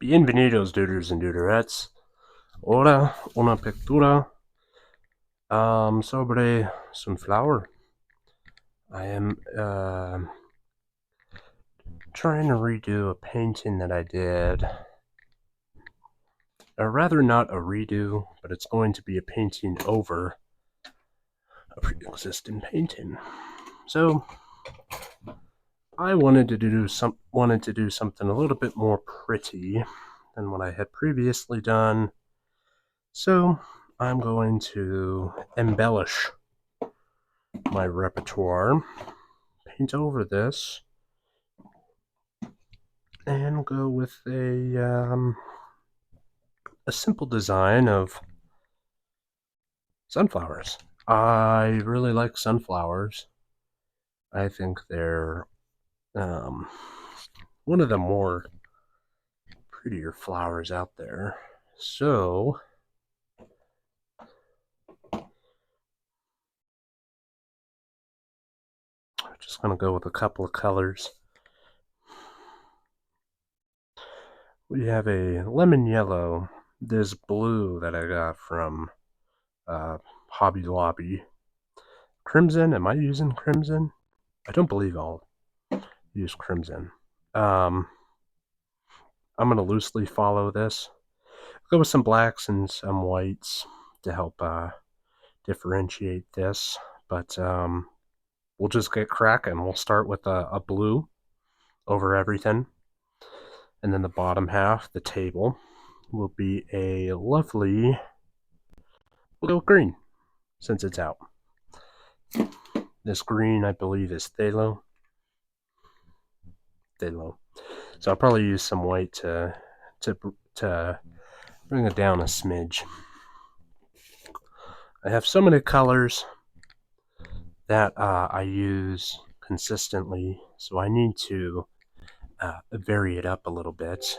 Bienvenidos, duders and duderettes. Ahora una pictura sobre sunflower. I am trying to redo a painting that I did. Or rather, not a redo, but it's going to be a painting over a pre-existing painting. So I wanted to do something a little bit more pretty than what I had previously done. So I'm going to embellish my repertoire, paint over this, and go with a simple design of sunflowers. I really like sunflowers. I think they're um, one of the more prettier flowers out there. So I'm just going to go with a couple of colors. We have a lemon yellow, this blue that I got from Hobby Lobby. Crimson, am I using crimson? I don't believe I'll use crimson. I'm going to loosely follow this. Go with some blacks and some whites to help differentiate this. But we'll just get cracking. We'll start with a blue over everything. And then the bottom half, the table, will be a lovely, we'll go green since it's out. This green, I believe, is phthalo. So I'll probably use some white to bring it down a smidge. I have so many colors that I use consistently, so I need to vary it up a little bit.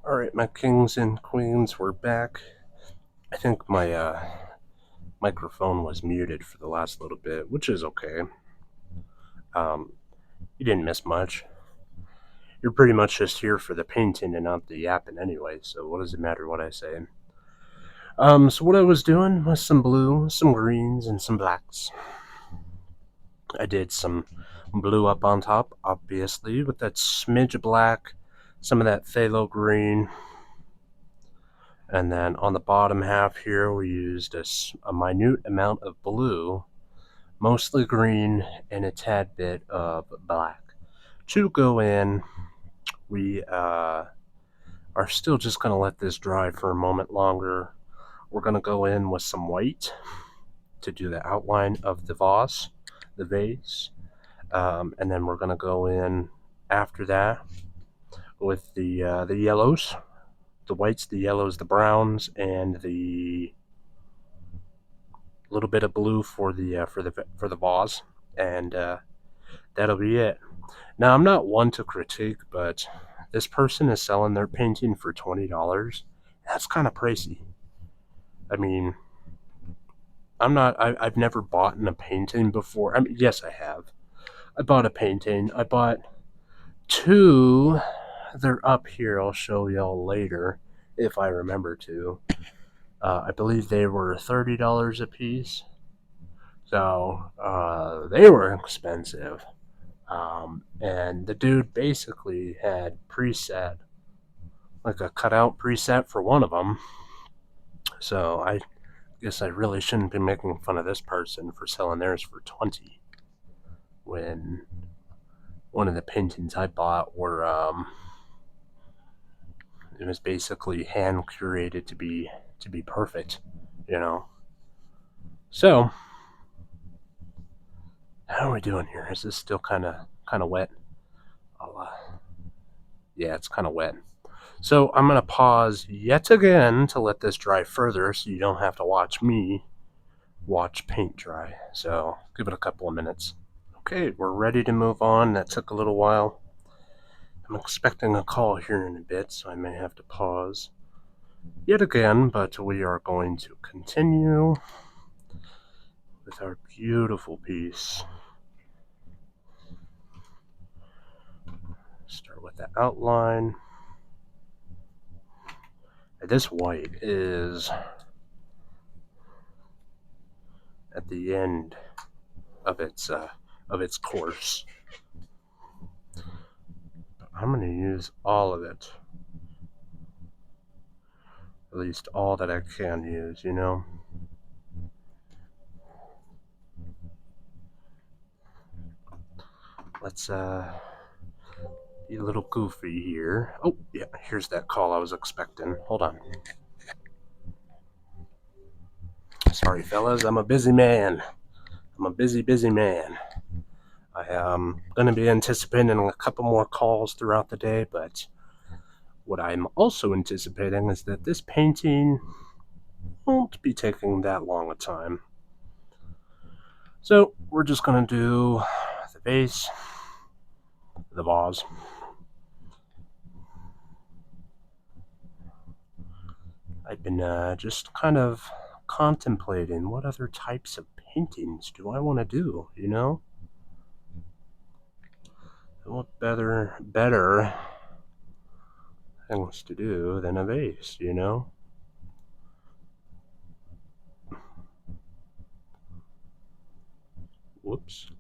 Alright, my kings and queens, we're back. I think my microphone was muted for the last little bit, which is okay. You didn't miss much. You're pretty much just here for the painting and not the yapping anyway, so what does it matter what I say? So what I was doing was some blue, some greens, and some blacks. I did some blue up on top, obviously, with that smidge of black, some of that phthalo green, and then on the bottom half here we used a minute amount of blue, mostly green, and a tad bit of black. To go in, we are still just going to let this dry for a moment longer. We're going to go in with some white to do the outline of the vase. And then we're going to go in after that with the yellows, the whites, the yellows, the browns, and the little bit of blue for the vase, and that'll be it. Now, I'm not one to critique, but this person is selling their painting for $20. That's kind of pricey. I mean, I've never bought a painting before. I mean, yes, I have. I bought a painting. I bought two. They're up here. I'll show y'all later if I remember to. I believe they were $30 a piece. So they were expensive. And the dude basically had preset, like a cutout preset for one of them. So I guess I really shouldn't be making fun of this person for selling theirs for 20 when one of the paintings I bought were it was basically hand curated to be perfect, you know. So how are we doing here? Is this still kind of wet? Yeah, it's kind of wet. So I'm gonna pause yet again to let this dry further, so you don't have to watch me watch paint dry. So give it a couple of minutes. Okay, we're ready to move on. That took a little while. I'm expecting a call here in a bit, so I may have to pause yet again, but we are going to continue with our beautiful piece. Start with the outline. This white is at the end of its course. I'm going to use all of it. At least all that I can use, you know? Let's be a little goofy here. Oh, yeah, here's that call I was expecting. Hold on. Sorry, fellas, I'm a busy man. I'm a busy man. I am going to be anticipating a couple more calls throughout the day, but what I'm also anticipating is that this painting won't be taking that long a time. So we're just going to do the base, the vase. I've been just kind of contemplating what other types of paintings do I want to do, you know? What better things to do than a vase, you know? Whoops.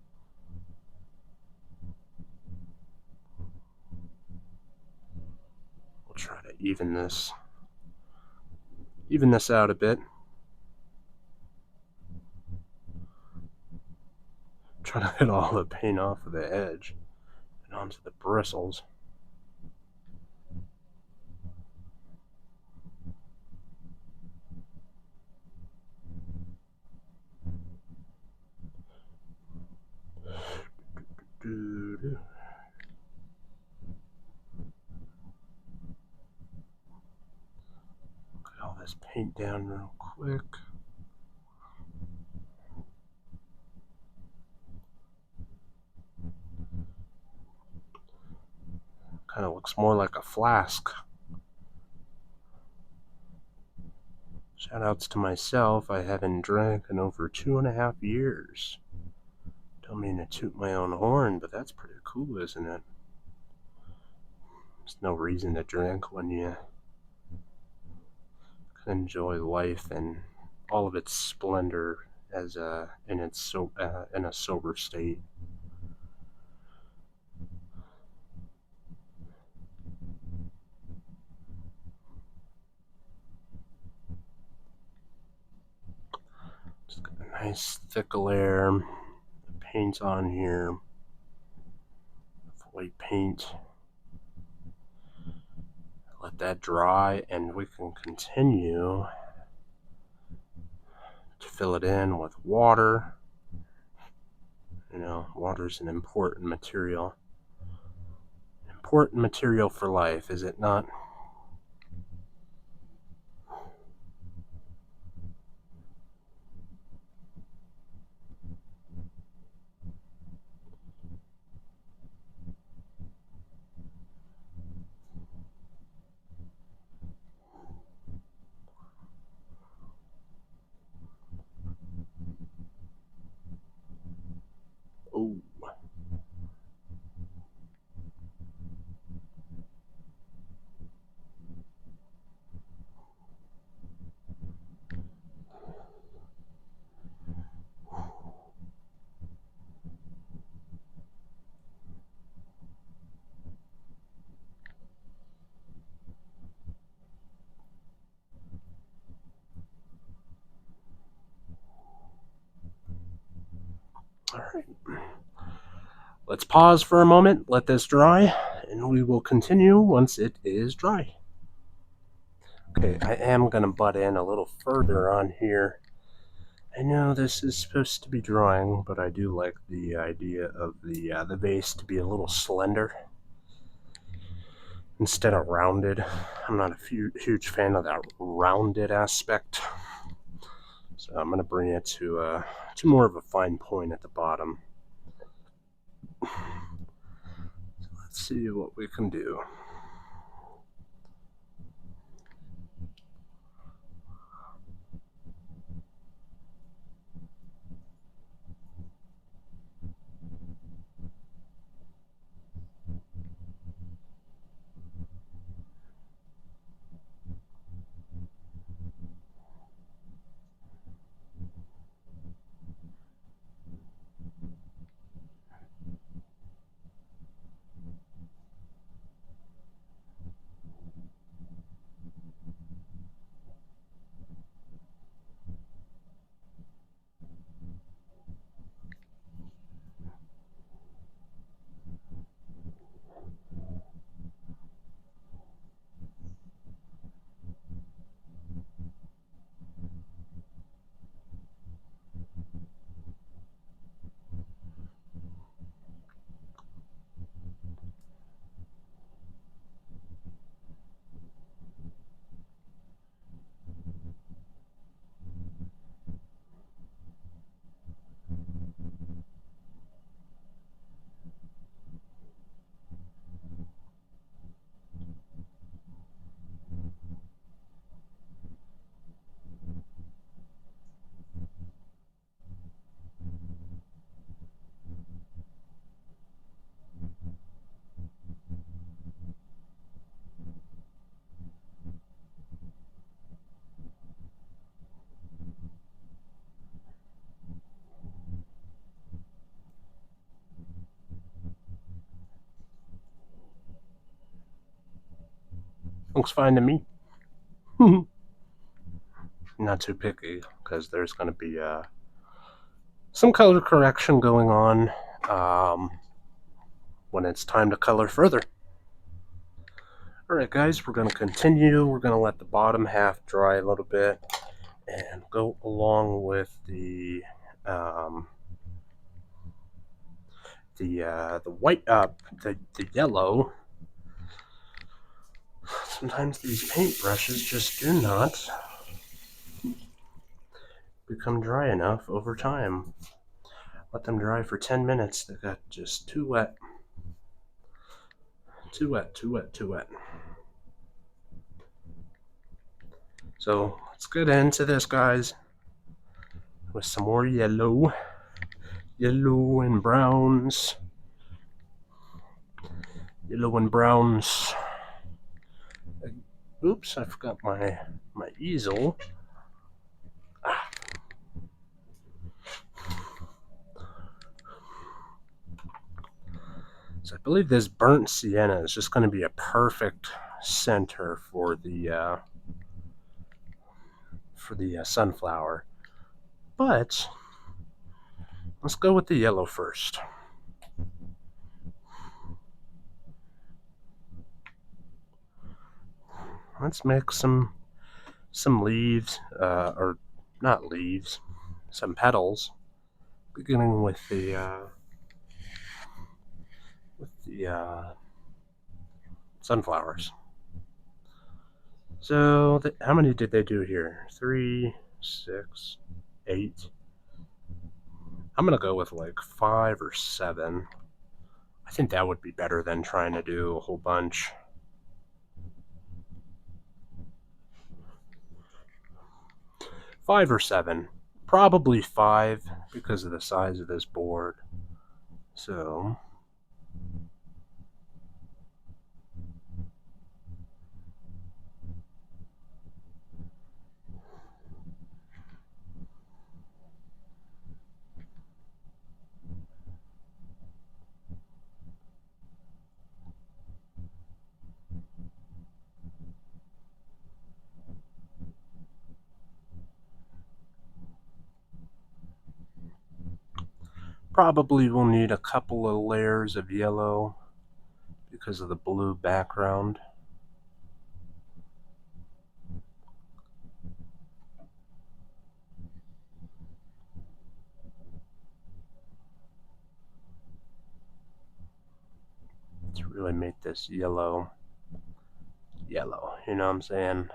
We'll try to even this out a bit. Try to get all the paint off of the edge and onto the bristles. Doo-doo. Get all this paint down real quick. Kind of looks more like a flask Shoutouts to myself, I haven't drank in over 2.5 years. Don't mean to toot my own horn, but that's pretty cool, isn't it? There's no reason to drink when you can enjoy life and all of its splendor as in a sober state. Just got a nice thick layer of paint on here, white paint. Let that dry, and we can continue to fill it in with water. You know, water's an important material. Important material for life, is it not? Oh. All right. Let's pause for a moment, let this dry, and we will continue once it is dry. Okay, I am going to butt in a little further on here. I know this is supposed to be drawing, but I do like the idea of the vase to be a little slender instead of rounded. I'm not a huge fan of that rounded aspect, so I'm going to bring it to more of a fine point at the bottom. So let's see what we can do. Looks fine to me. Not too picky, because there's going to be some color correction going on when it's time to color further. Alright guys, we're going to continue. We're going to let the bottom half dry a little bit and go along with the white, the yellow. Sometimes these paintbrushes just do not become dry enough over time. Let them dry for 10 minutes. They got just too wet. Too wet, too wet, too wet. So Let's get into this, guys, with some more yellow. Yellow and browns. Yellow and browns. Oops, I forgot my easel. So I believe this burnt sienna is just going to be a perfect center for the sunflower. But let's go with the yellow first. Let's make some leaves, or not leaves, some petals, beginning with the sunflowers. So how many did they do here? 3, 6, 8. I'm gonna go with like 5 or 7. I think that would be better than trying to do a whole bunch. 5 or 7. Probably 5 because of the size of this board. So probably we'll need a couple of layers of yellow because of the blue background. To really make this yellow, you know what I'm saying?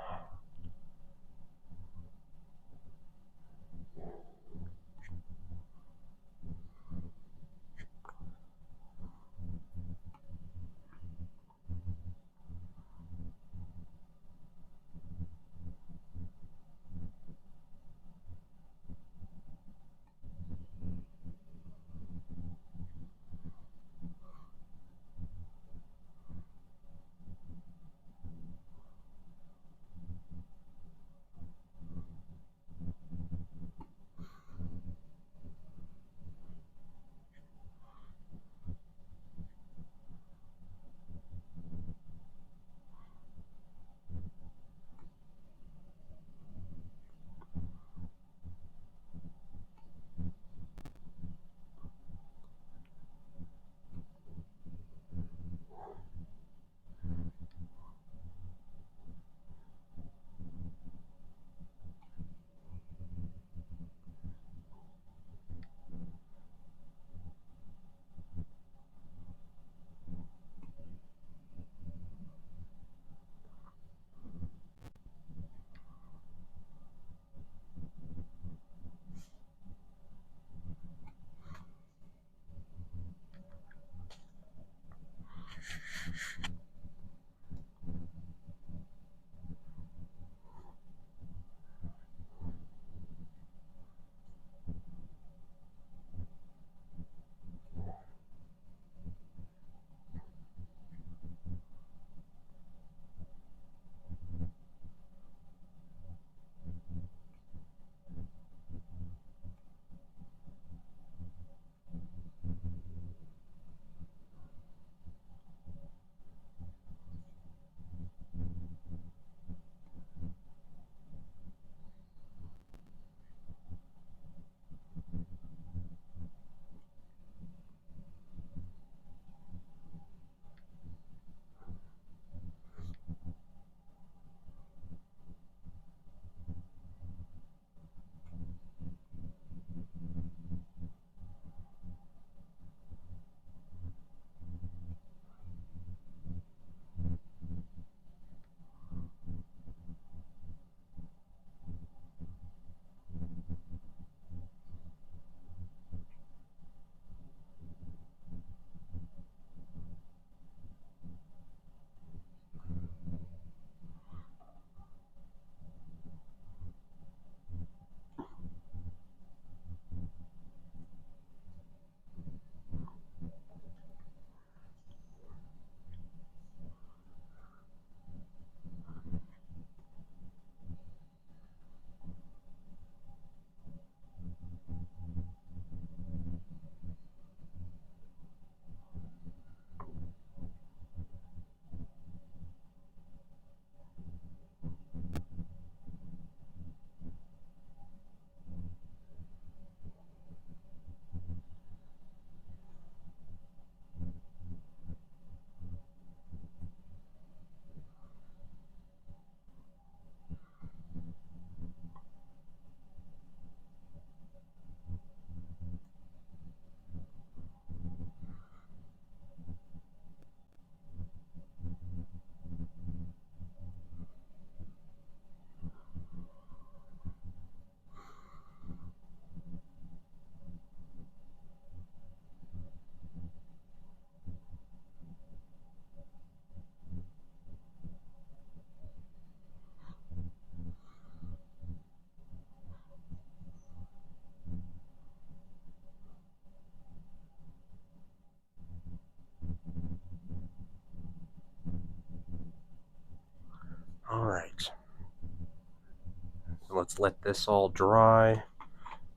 let's let this all dry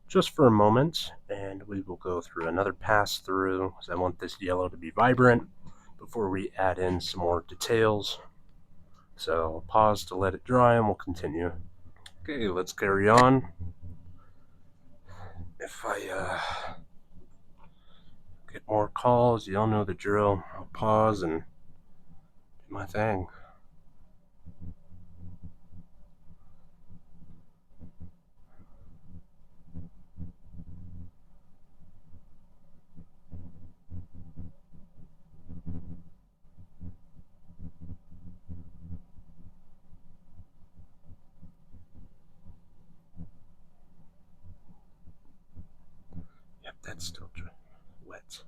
just for a moment, and we will go through another pass through because I want this yellow to be vibrant before we add in some more details. So pause to let it dry and we'll continue. Okay, let's carry on. If I get more calls, you all know the drill. I'll pause and do my thing. Yep, that's still wet.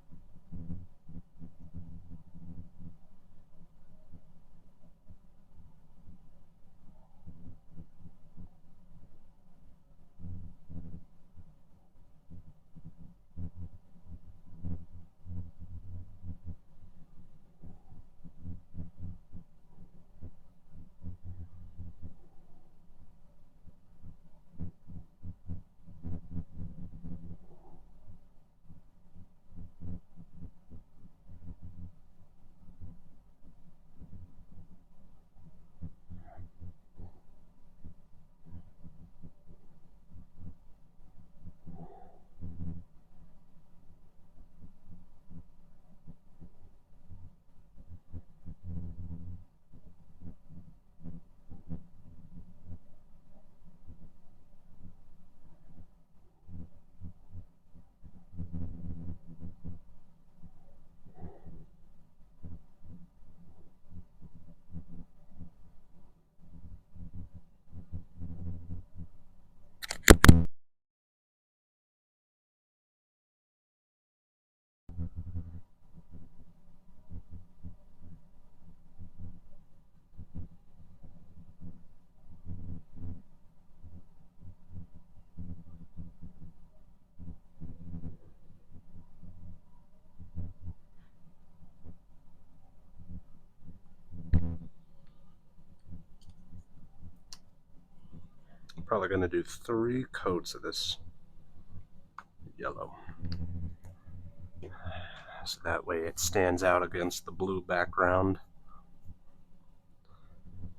I'm probably going to do 3 coats of this yellow. So that way it stands out against the blue background.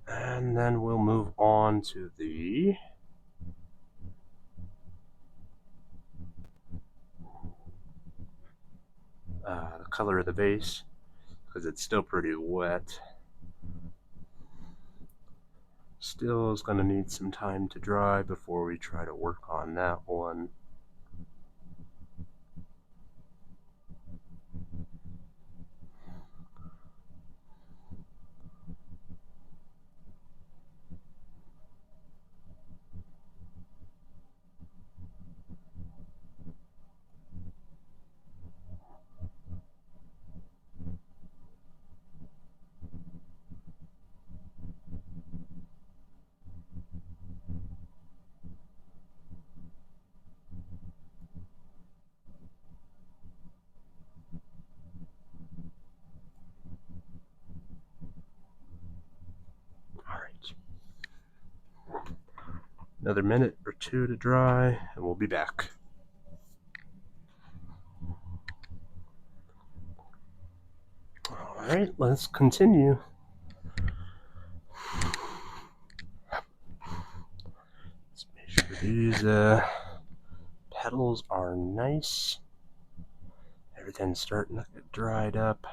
And then we'll move on to the color of the base, because it's still pretty wet. Still is going to need some time to dry before we try to work on that one. Alright. Another minute or 2 to dry, and we'll be back. Alright, let's continue. Let's make sure these petals are nice. Everything's starting to get dried up.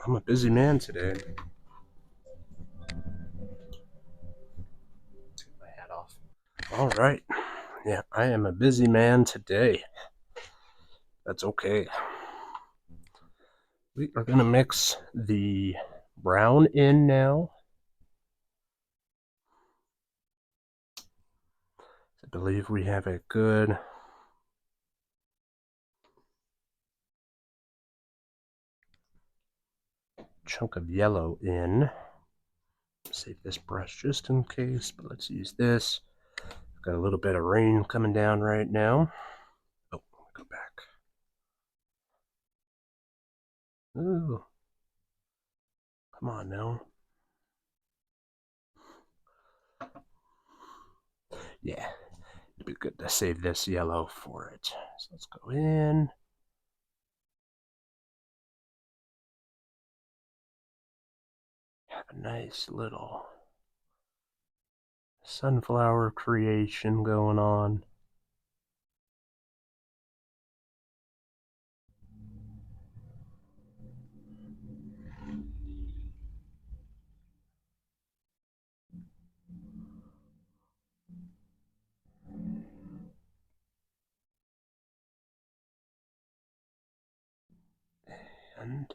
I'm a busy man today. Take my hat off. All right. Yeah, I am a busy man today. That's okay. We are going to mix the brown in now. I believe we have a good chunk of yellow in. Save this brush just in case, but let's use this. Got a little bit of rain coming down right now. Oh, go back. Ooh. Come on now. Yeah, it'd be good to save this yellow for it. So let's go in. Have a nice little sunflower creation going on. And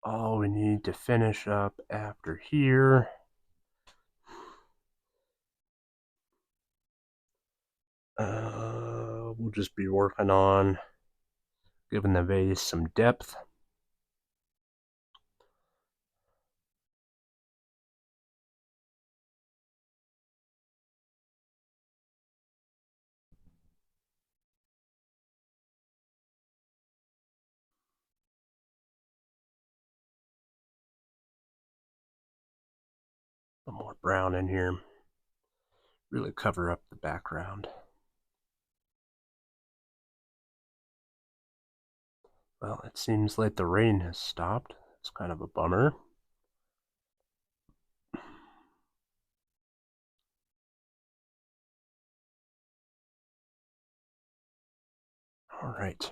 all we need to finish up after here we'll just be working on giving the vase some depth. A little more brown in here. Really cover up the background. Well, it seems like the rain has stopped. It's kind of a bummer. All right.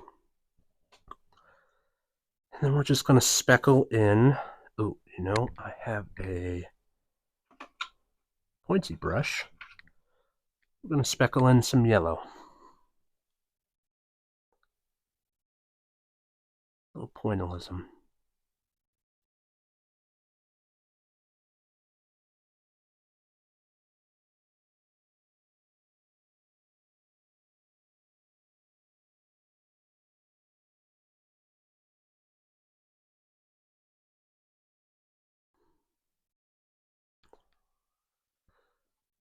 And then we're just going to speckle in. Oh, I have a pointy brush. We're going to speckle in some yellow. A little pointillism.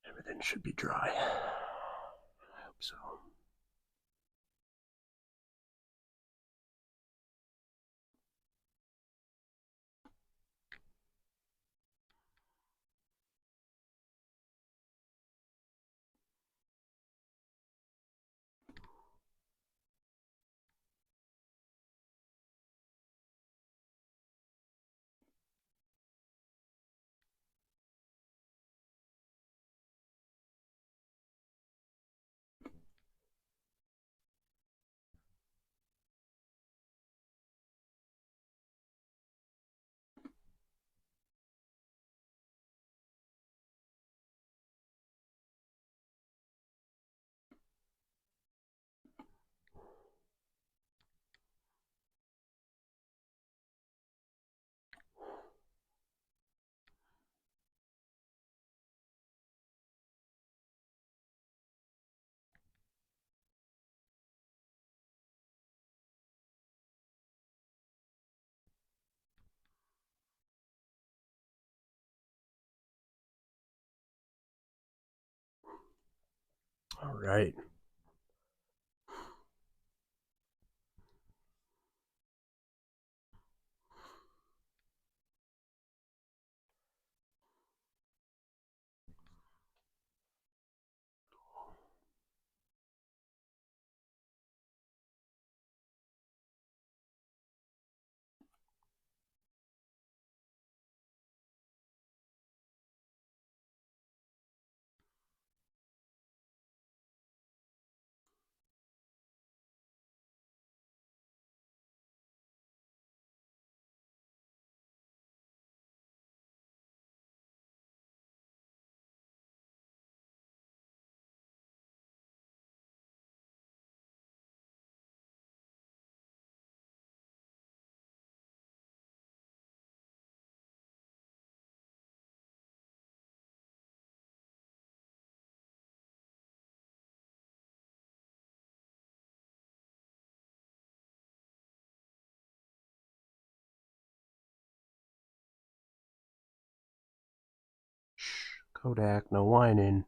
Everything should be dry. I hope so. All right. Kodak, no whining.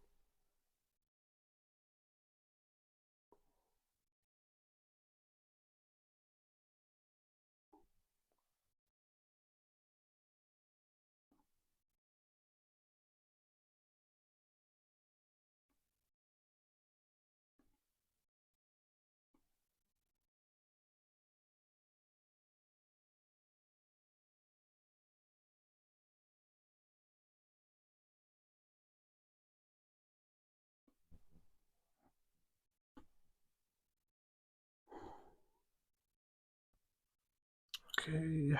Okay.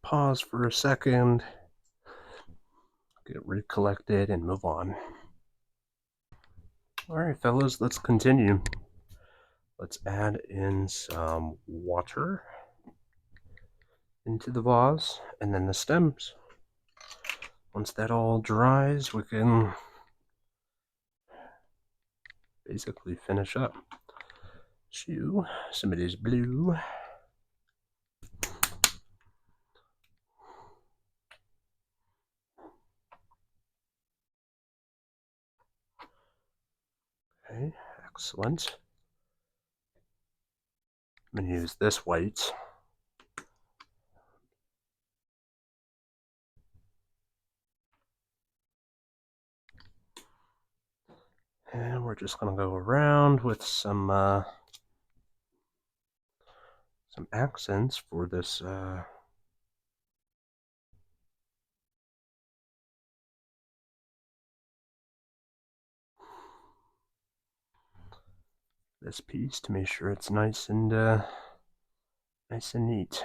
Pause for a second, get recollected, and move on. Alright, fellas, let's continue. Let's add in some water into the vase and then the stems. Once that all dries, we can basically finish up. So, some of this blue. Okay, excellent. I'm going to use this white. And we're just going to go around with some accents for this this piece to make sure it's nice and neat.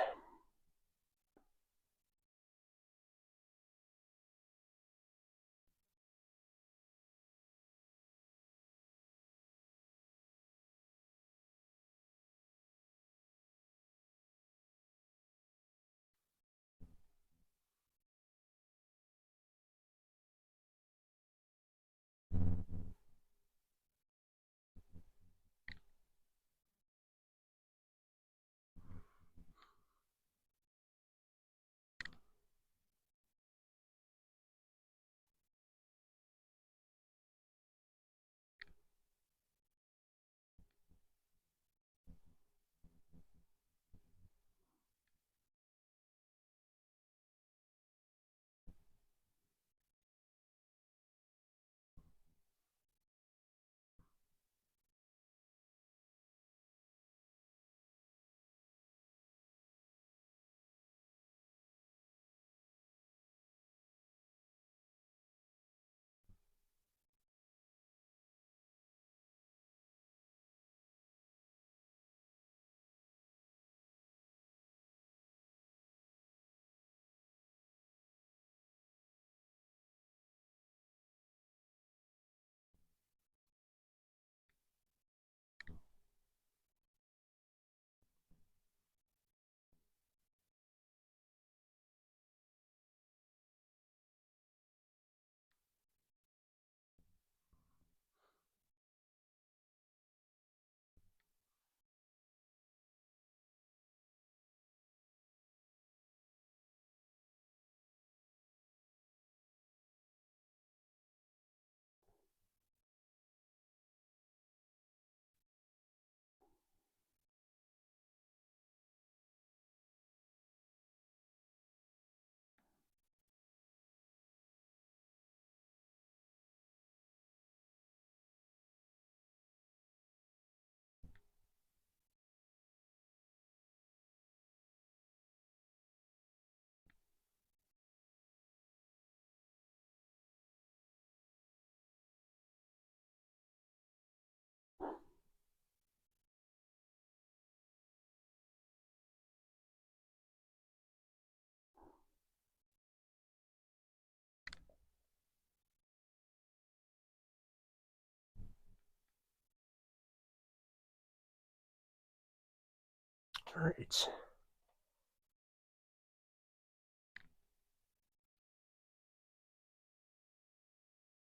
Alright.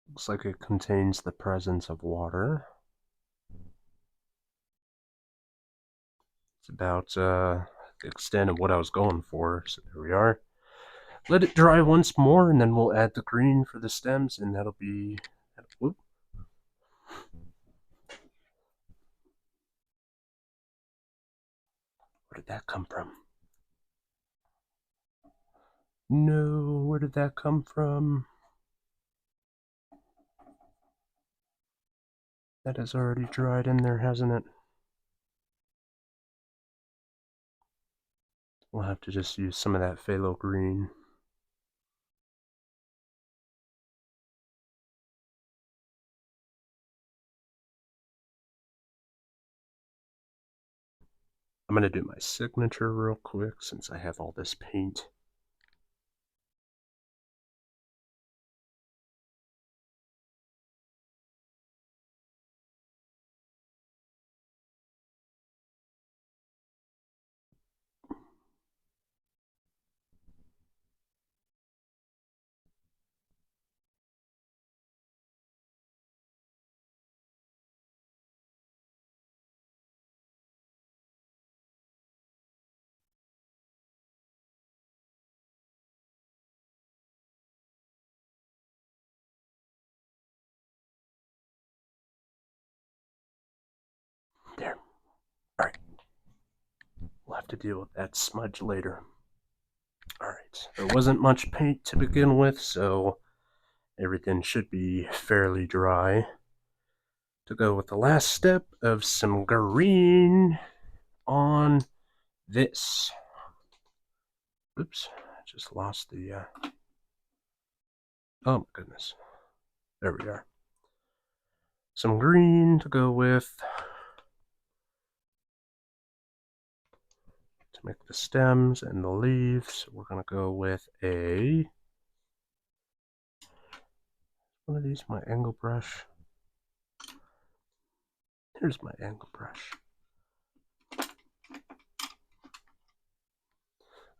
Looks like it contains the presence of water. It's about the extent of what I was going for, so there we are. Let it dry once more, and then we'll add the green for the stems, and that'll be... Whoop. Where did that come from? No, where did that come from? That has already dried in there, hasn't it? We'll have to just use some of that phthalo green. I'm going to do my signature real quick since I have all this paint. There. Alright. We'll have to deal with that smudge later. Alright. There wasn't much paint to begin with, so everything should be fairly dry. To go with the last step of some green on this. Oops. I just lost the... Oh my goodness. There we are. Some green to go with to make the stems and the leaves. We're going to go with one of these, my angle brush. Here's my angle brush.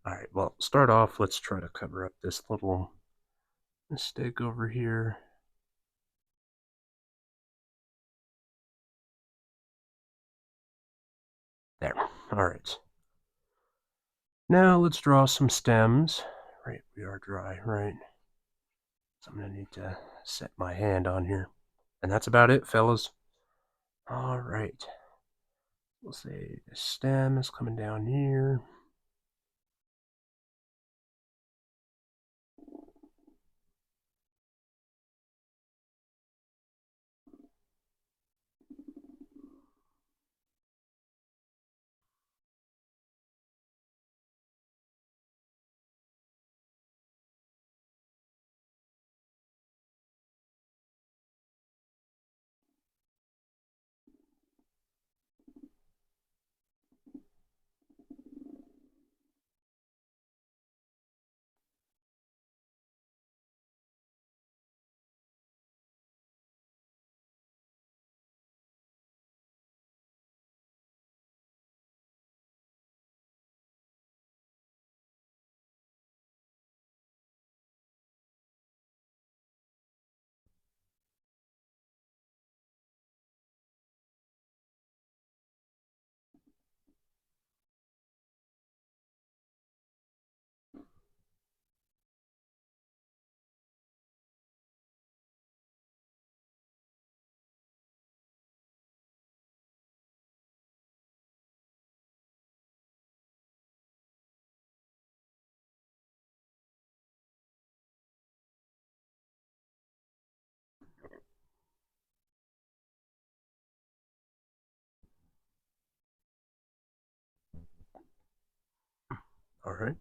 Alright, well, start off, let's try to cover up this little mistake over here. There, alright. Now let's draw some stems. Right, we are dry, right? So I'm going to need to set my hand on here. And that's about it, fellas. Alright. We'll say the stem is coming down here. Alright.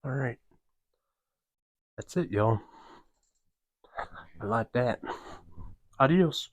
Alright. That's it, y'all. I like that. Adios.